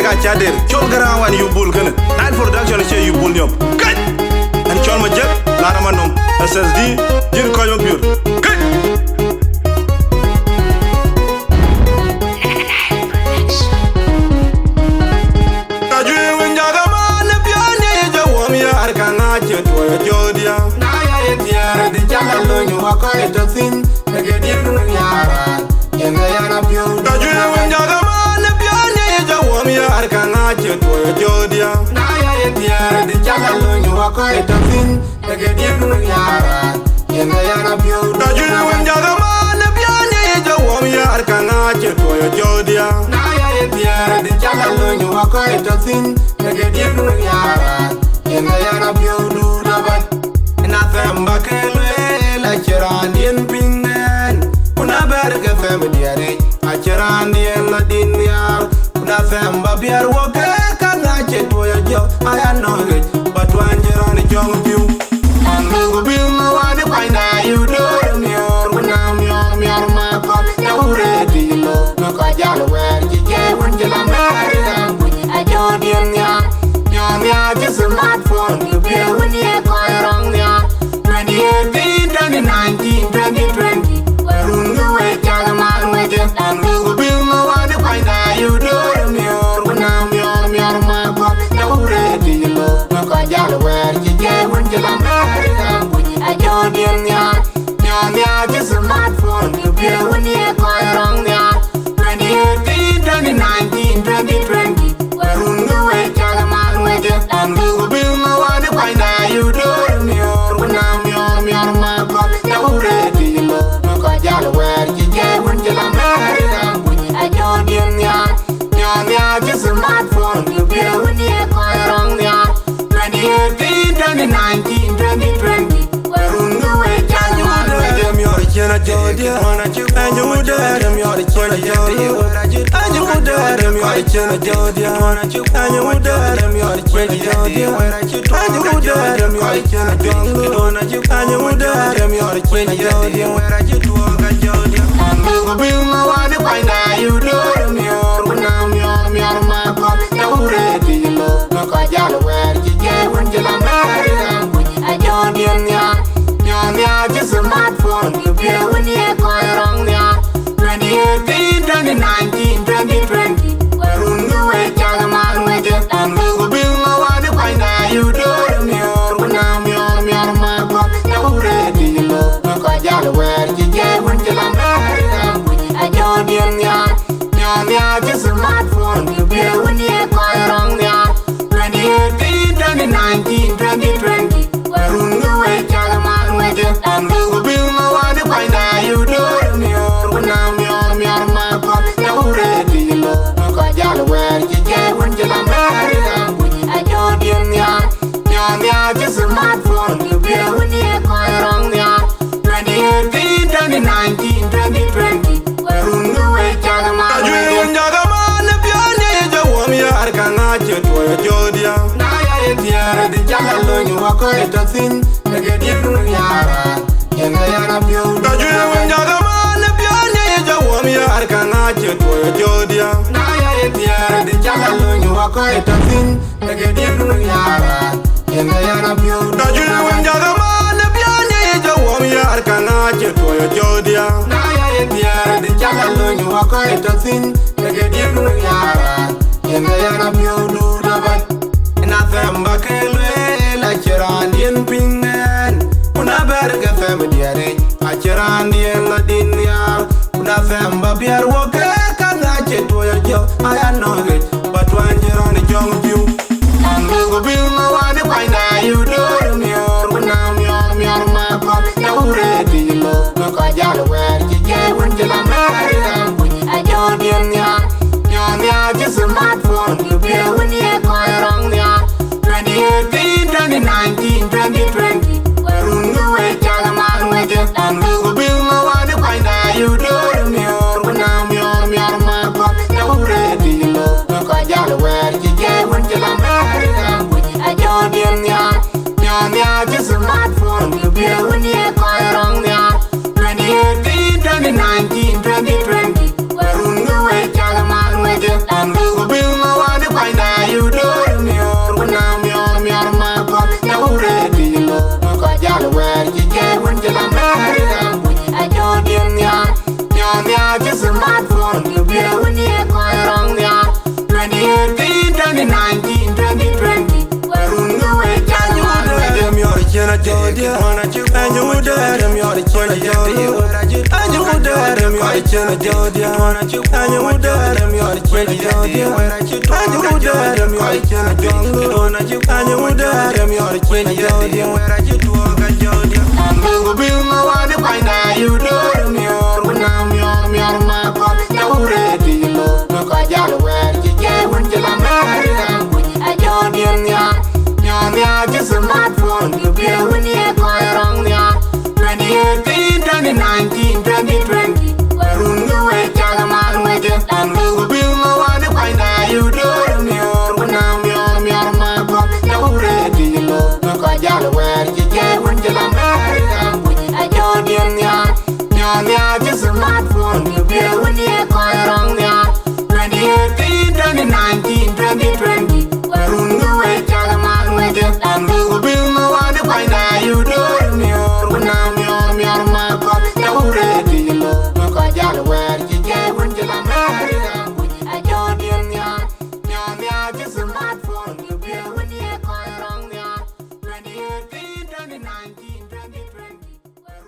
ka chader chol garawan yu bul gana nine production che yu bul nyop kat an chol ma jeb la na manom SSD jir ko yo pure kat kajwe wenjaga man pianye jawom yar kana che to jodia na ya etiar de jalo nyu ko etosin ke diru yara yenga yana pure kajwe wenjaga jawom yar kana che to jodia na ya etiar de jalo nyu ko etosin ke diru yara yenga yana pure kajwe wenjaga man pianye jawom yar kana che to jodia na ya etiar de jalo nyu ko etosin ke diru yara yenga yana pure du dabat na thamba kele la chirandien pingen una berge femdiare a chirandien la dinyar una thamba biar woke kanga cheto yo aya no ge batwanjero ni jong piu ango bil no wani paina you do mior una mior ma ko na ure dilo no ka jalo wer ji je won jela mari ambu a jodien ya just a smartphone you be when you go wrong ya 2018 2019 2020 run away jaga man we je ango bil no wani paina you do mior ma ko na ure dilo no ka jalo wer ji je won jela mari ambu a jodien ya just a smartphone you be when you go wrong ya 2018 2019 2020 run away jaga man we je ango bil no wani paina you do mior ma ko na ure dilo no ka jalo wer ji je won jela mari ambu a jodien ya just a smartphone you be when you go wrong ya 2018 2019 2020 run away jaga man we je mior chena jodia anyu dere mior chena jodia anyu dere mior chena jodia anyu dere mior chena jodia anyu dere mior chena jodia anyu dere mior chena jodia angu bil no wani paina you do mior ma ko na ure dilo no ka jalo wer ji je won jela mari ambu a jodien ya just a smartphone you be when you go wrong ya 2018 2019 2020 run away jaga man we je angu bil no wani paina you do mior ma ko na ure dilo no ka jalo wer ji je won jela mari ambu a jodien ya just a smartphone you be when you go wrong ya 2018 2019 2020 run away jaga man we je angu bil no wani paina you do mior ma ko na ure dilo no ka jalo wer ji je won jela mari ambu a jodien ya just a smartphone you be when you go wrong ya 2018 2019 2020 run away jaga man we je jaga man pianye jawom yar kana che to jodia na ya etiar de jalo nyu ko etosin ke diru yara yenga yana pio kajwe jaga man pianye jawom yar kana che to jodia na ya etiar de jalo nyu ko etosin ke diru yara yenga yana pio kajwe jaga man pianye jawom yar kana che to jodia na ya etiar de jalo nyu ko etosin ke diru yara yenga yana pio du dabat na thamba kele la chirandien pingen una berge femdiare a chirandien la dinyar una thamba biar woke kanga che to yo aya no ge batwanjero ni jong piu ango bil no wani paina you do mior ma ko na ure dilo no ka jalo wer ji je won jela mari ambu a jodien ya just a smartphone you be when you go wrong ya 2018 2019 2020 run away jaga man we je angu bil no wani paina you do mior jodia. And you would dare him, you're the china jodia. And you would dare him, you're the china jodia. And you would dare him, you're the china jodia. And you would dare him, you're the china jodia. And you would dare him, you're the china jodia. Mungu bingo wani kwa ina